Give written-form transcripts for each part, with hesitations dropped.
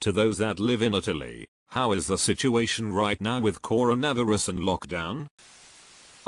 To those that live in Italy, how is the situation right now with coronavirus and lockdown?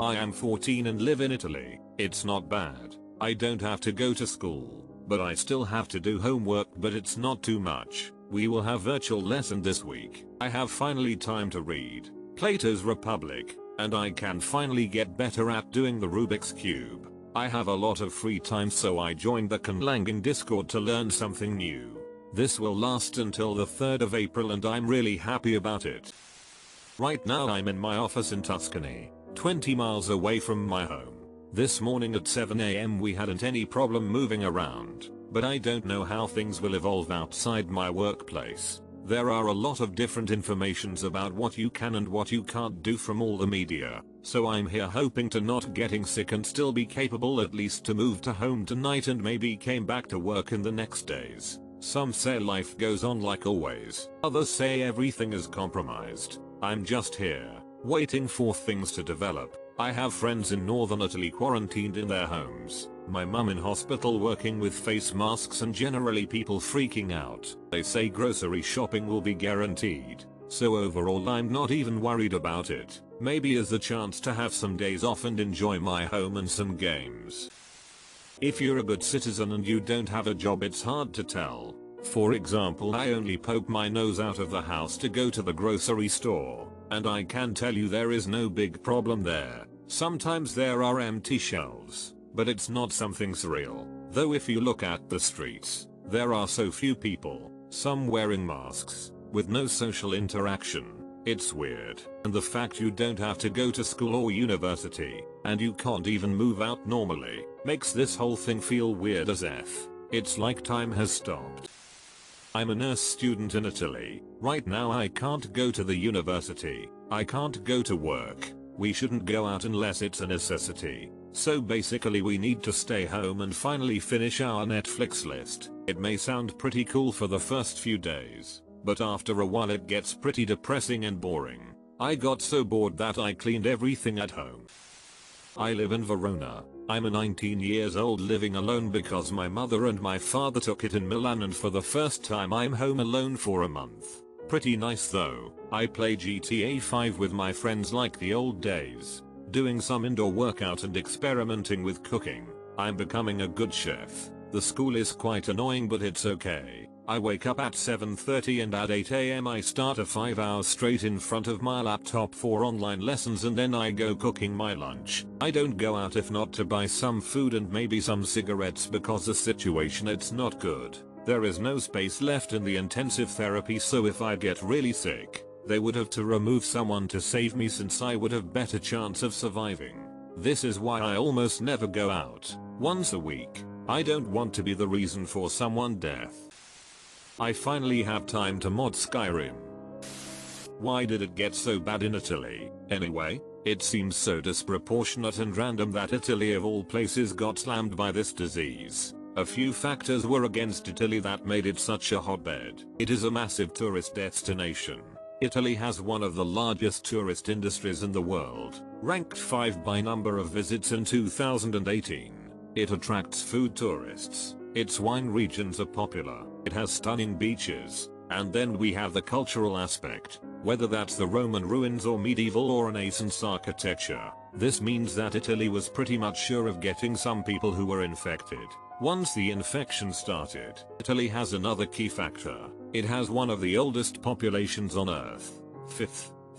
I am 14 and live in Italy. It's not bad. I don't have to go to school, but I still have to do homework, but it's not too much. We will have virtual lesson this week. I have finally time to read Plato's Republic, and I can finally get better at doing the Rubik's Cube. I have a lot of free time, so I joined the Conlanging Discord to learn something new. This will last until the 3rd of April and I'm really happy about it. Right now I'm in my office in Tuscany, 20 miles away from my home. This morning at 7 AM we hadn't any problem moving around, but I don't know how things will evolve outside my workplace. There are a lot of different informations about what you can and what you can't do from all the media, so I'm here hoping to not getting sick and still be capable at least to move to home tonight and maybe came back to work in the next days. Some say life goes on like always, others say everything is compromised. I'm just here, waiting for things to develop. I have friends in northern Italy quarantined in their homes, my mum in hospital working with face masks and generally people freaking out. They say grocery shopping will be guaranteed, so overall I'm not even worried about it. Maybe as a chance to have some days off and enjoy my home and some games. If you're a good citizen and you don't have a job, it's hard to tell. For example, I only poke my nose out of the house to go to the grocery store, and I can tell you there is no big problem there. Sometimes there are empty shelves, but it's not something surreal. Though if you look at the streets, there are so few people, some wearing masks, with no social interaction. It's weird. And the fact you don't have to go to school or university, and you can't even move out normally, makes this whole thing feel weird as F. It's like time has stopped. I'm a nurse student in Italy. Right now I can't go to the university. I can't go to work. We shouldn't go out unless it's a necessity. So basically we need to stay home and finally finish our Netflix list. It may sound pretty cool for the first few days, but after a while it gets pretty depressing and boring. I got so bored that I cleaned everything at home. I live in Verona. I'm a 19 years old living alone because my mother and my father took it in Milan, and for the first time I'm home alone for a month. Pretty nice though. I play GTA 5 with my friends like the old days, doing some indoor workout and experimenting with cooking. I'm becoming a good chef. The school is quite annoying, but it's okay. I wake up at 7:30 and at 8 AM I start a 5 hours straight in front of my laptop for online lessons, and then I go cooking my lunch. I don't go out if not to buy some food and maybe some cigarettes because the situation it's not good. There is no space left in the intensive therapy, so if I get really sick, they would have to remove someone to save me since I would have better chance of surviving. This is why I almost never go out. Once a week. I don't want to be the reason for someone's death. I finally have time to mod Skyrim. Why did it get so bad in Italy, anyway? It seems so disproportionate and random that Italy of all places got slammed by this disease. A few factors were against Italy that made it such a hotbed. It is a massive tourist destination. Italy has one of the largest tourist industries in the world, ranked 5 by number of visits in 2018. It attracts food tourists. Its wine regions are popular. It has stunning beaches. And then we have the cultural aspect, whether that's the Roman ruins or medieval or Renaissance architecture. This means that Italy was pretty much sure of getting some people who were infected. Once the infection started, Italy has another key factor. It has one of the oldest populations on Earth.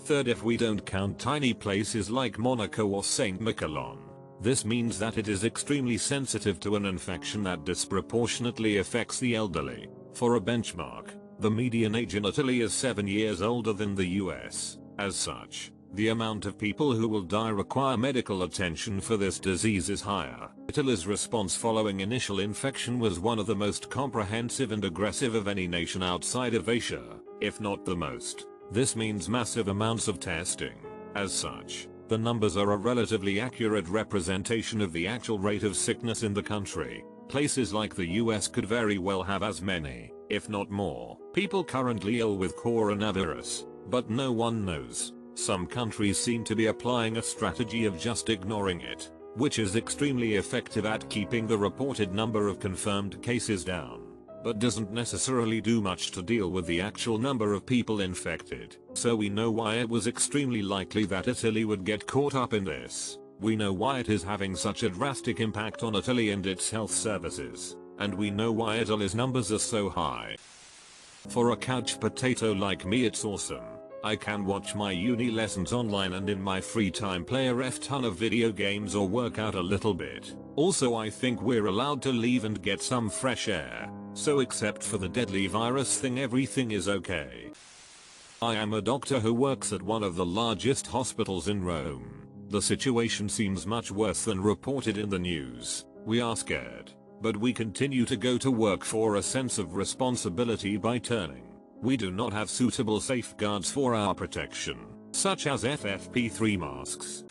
Third if we don't count tiny places like Monaco or Saint Miquelon. This means that it is extremely sensitive to an infection that disproportionately affects the elderly. For a benchmark, the median age in Italy is 7 years older than the US. As such, the amount of people who will die require medical attention for this disease is higher. Italy's response following initial infection was one of the most comprehensive and aggressive of any nation outside of Asia, if not the most. This means massive amounts of testing. As such, the numbers are a relatively accurate representation of the actual rate of sickness in the country. Places like the US could very well have as many, if not more, people currently ill with coronavirus, but no one knows. Some countries seem to be applying a strategy of just ignoring it, which is extremely effective at keeping the reported number of confirmed cases down. but doesn't necessarily do much to deal with the actual number of people infected. So we know why it was extremely likely that Italy would get caught up in this. We know why it is having such a drastic impact on Italy and its health services. And we know why Italy's numbers are so high. For a couch potato like me, it's awesome. I can watch my uni lessons online and in my free time play a ton of video games or work out a little bit. Also, I think we're allowed to leave and get some fresh air. So except for the deadly virus thing, everything is okay. I am a doctor who works at one of the largest hospitals in Rome. The situation seems much worse than reported in the news. We are scared, but we continue to go to work for a sense of responsibility by turning. We do not have suitable safeguards for our protection, such as FFP3 masks.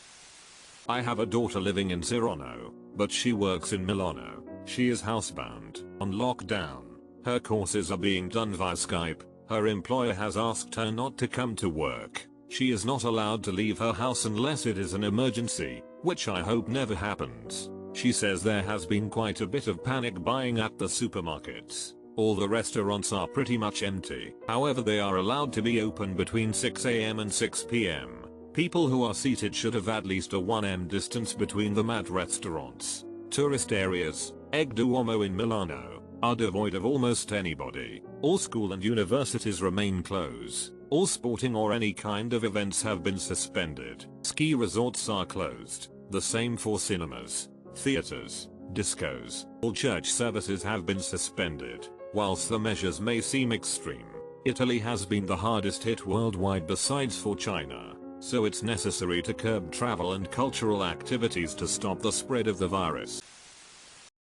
I have a daughter living in Saronno, but she works in Milano. She is housebound, on lockdown. Her courses are being done via Skype. Her employer has asked her not to come to work. She is not allowed to leave her house unless it is an emergency, which I hope never happens. She says there has been quite a bit of panic buying at the supermarkets. All the restaurants are pretty much empty. However, they are allowed to be open between 6 AM and 6 PM. People who are seated should have at least a 1 m distance between them at restaurants. Tourist areas, Egg Duomo in Milano, are devoid of almost anybody. All school and universities remain closed. All sporting or any kind of events have been suspended. Ski resorts are closed. The same for cinemas, theaters, discos. All church services have been suspended. Whilst the measures may seem extreme, Italy has been the hardest hit worldwide besides for China, so it's necessary to curb travel and cultural activities to stop the spread of the virus.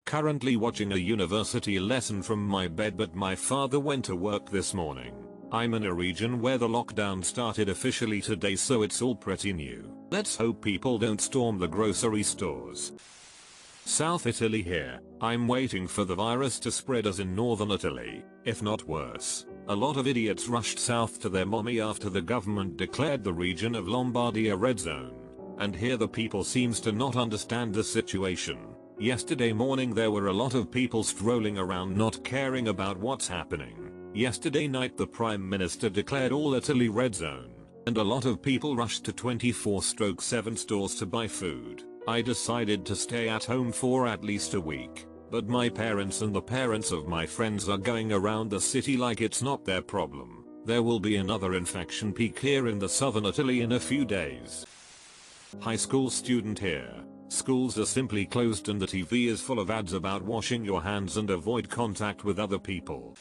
Currently watching a university lesson from my bed, but my father went to work this morning. I'm in a region where the lockdown started officially today, so it's all pretty new. Let's hope people don't storm the grocery stores. South Italy here. I'm waiting for the virus to spread as in northern Italy, if not worse. A lot of idiots rushed south to their mommy after the government declared the region of Lombardy a red zone. And here the people seems to not understand the situation. Yesterday morning there were a lot of people strolling around not caring about what's happening. Yesterday night the Prime Minister declared all Italy red zone. And a lot of people rushed to 24/7 stores to buy food. I decided to stay at home for at least a week, but my parents and the parents of my friends are going around the city like it's not their problem. There will be another infection peak here in the southern Italy in a few days. High school student here. Schools are simply closed and the TV is full of ads about washing your hands and avoid contact with other people.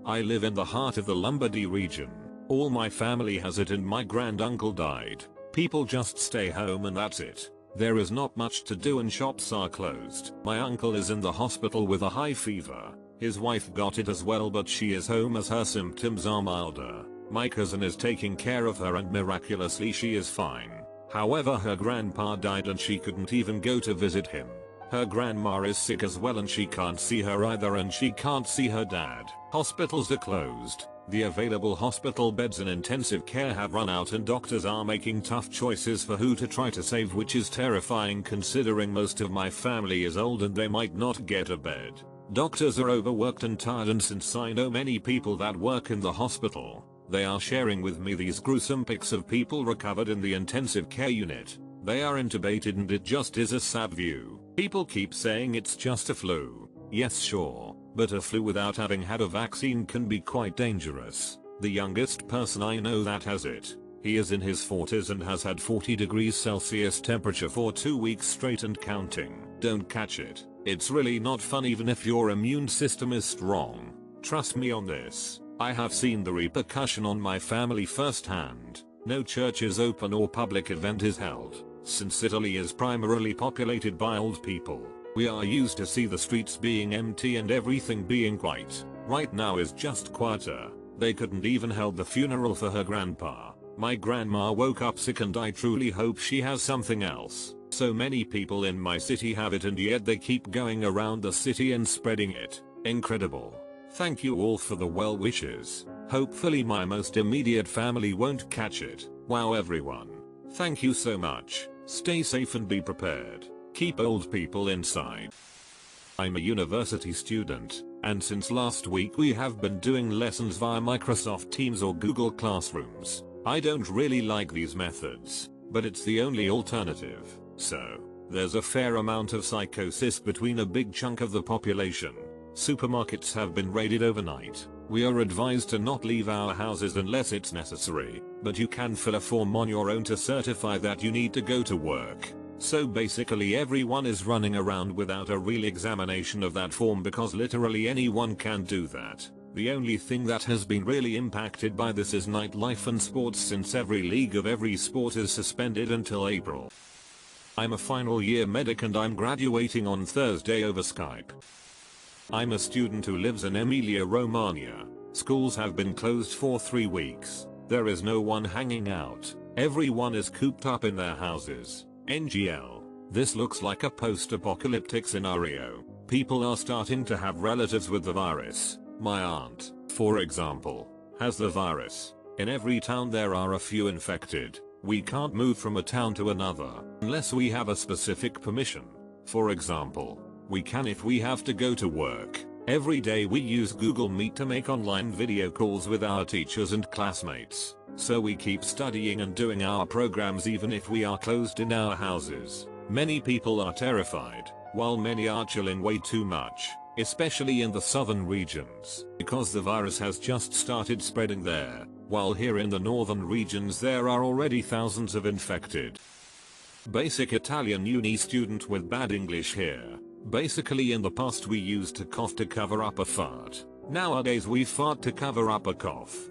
I live in the heart of the Lombardy region. All my family has it and my granduncle died. People just stay home and that's it. There is not much to do and shops are closed. My uncle is in the hospital with a high fever. His wife got it as well, but she is home as her symptoms are milder. My cousin is taking care of her and miraculously she is fine. However, her grandpa died and she couldn't even go to visit him. Her grandma is sick as well and she can't see her either, and she can't see her dad. Hospitals are closed. The available hospital beds in intensive care have run out and doctors are making tough choices for who to try to save, which is terrifying considering most of my family is old and they might not get a bed. Doctors are overworked and tired, and since I know many people that work in the hospital, they are sharing with me these gruesome pics of people recovered in the intensive care unit. They are intubated and it just is a sad view. People keep saying it's just a flu. Yes, sure. But a flu without having had a vaccine can be quite dangerous. The youngest person I know that has it, he is in his 40s and has had 40 degrees Celsius temperature for 2 weeks straight and counting. Don't catch it. It's really not fun even if your immune system is strong. Trust me on this. I have seen the repercussion on my family firsthand. No church is open or public event is held. Since Italy is primarily populated by old people, we are used to see the streets being empty and everything being quiet. Right now is just quieter. They couldn't even hold the funeral for her grandpa. My grandma woke up sick and I truly hope she has something else. So many people in my city have it and yet they keep going around the city and spreading it. Incredible. Thank you all for the well wishes. Hopefully my most immediate family won't catch it. Wow everyone. Thank you so much. Stay safe and be prepared. Keep old people inside. I'm a university student, and since last week we have been doing lessons via Microsoft Teams or Google Classrooms. I don't really like these methods, but it's the only alternative. So, there's a fair amount of psychosis between a big chunk of the population. Supermarkets have been raided overnight. We are advised to not leave our houses unless it's necessary, but you can fill a form on your own to certify that you need to go to work. So basically everyone is running around without a real examination of that form because literally anyone can do that. The only thing that has been really impacted by this is nightlife and sports, since every league of every sport is suspended until April. I'm a final year medic and I'm graduating on Thursday over Skype. I'm a student who lives in Emilia-Romagna. Schools have been closed for 3 weeks. There is no one hanging out. Everyone is cooped up in their houses. NGL. This looks like a post-apocalyptic scenario. People are starting to have relatives with the virus. My aunt, for example, has the virus. In every town there are a few infected. We can't move from a town to another unless we have a specific permission. For example, we can if we have to go to work. Every day we use Google Meet to make online video calls with our teachers and classmates. So we keep studying and doing our programs even if we are closed in our houses. Many people are terrified, while many are chilling way too much, especially in the southern regions, because the virus has just started spreading there, while here in the northern regions there are already thousands of infected. Basic Italian uni student with bad English here. Basically in the past we used to cough to cover up a fart. Nowadays we fart to cover up a cough.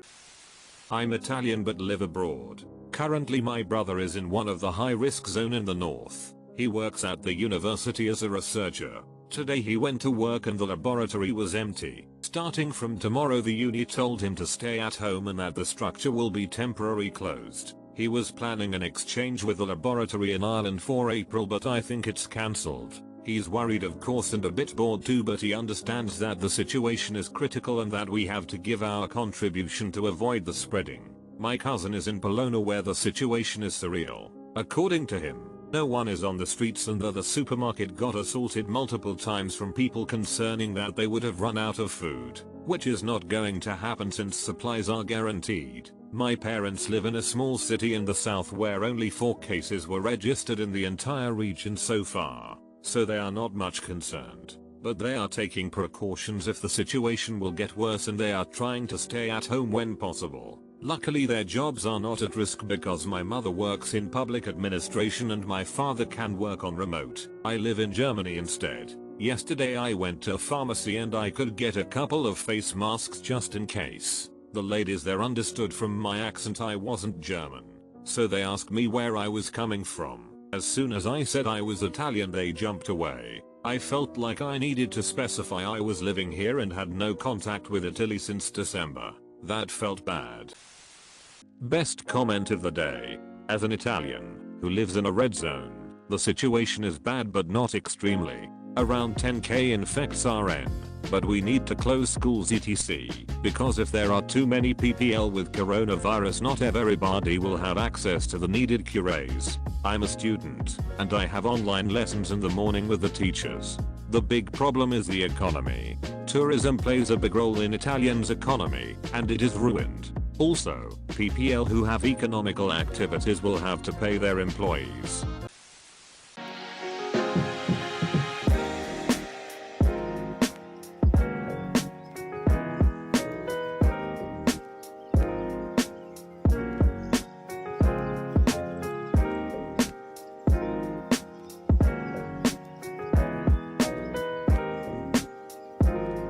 I'm Italian but live abroad. Currently my brother is in one of the high-risk zone in the north. He works at the university as a researcher. Today he went to work and the laboratory was empty. Starting from tomorrow the uni told him to stay at home and that the structure will be temporarily closed. He was planning an exchange with the laboratory in Ireland for April, but I think it's cancelled. He's worried of course and a bit bored too, but he understands that the situation is critical and that we have to give our contribution to avoid the spreading. My cousin is in Bologna where the situation is surreal. According to him, no one is on the streets and the supermarket got assaulted multiple times from people concerning that they would have run out of food, which is not going to happen since supplies are guaranteed. My parents live in a small city in the south where only 4 cases were registered in the entire region so far. So they are not much concerned, but they are taking precautions if the situation will get worse and they are trying to stay at home when possible. Luckily their jobs are not at risk because my mother works in public administration and my father can work on remote. I live in Germany instead. Yesterday I went to a pharmacy and I could get a couple of face masks just in case. The ladies there understood from my accent I wasn't German, so they asked me where I was coming from. As soon as I said I was Italian they jumped away. I felt like I needed to specify I was living here and had no contact with Italy since December. That felt bad. Best comment of the day. As an Italian who lives in a red zone, the situation is bad but not extremely. Around 10k infects RN, but we need to close schools etc. because if there are too many PPL with coronavirus not everybody will have access to the needed cures. I'm a student, and I have online lessons in the morning with the teachers. The big problem is the economy. Tourism plays a big role in Italians' economy, and it is ruined. Also, PPL who have economical activities will have to pay their employees.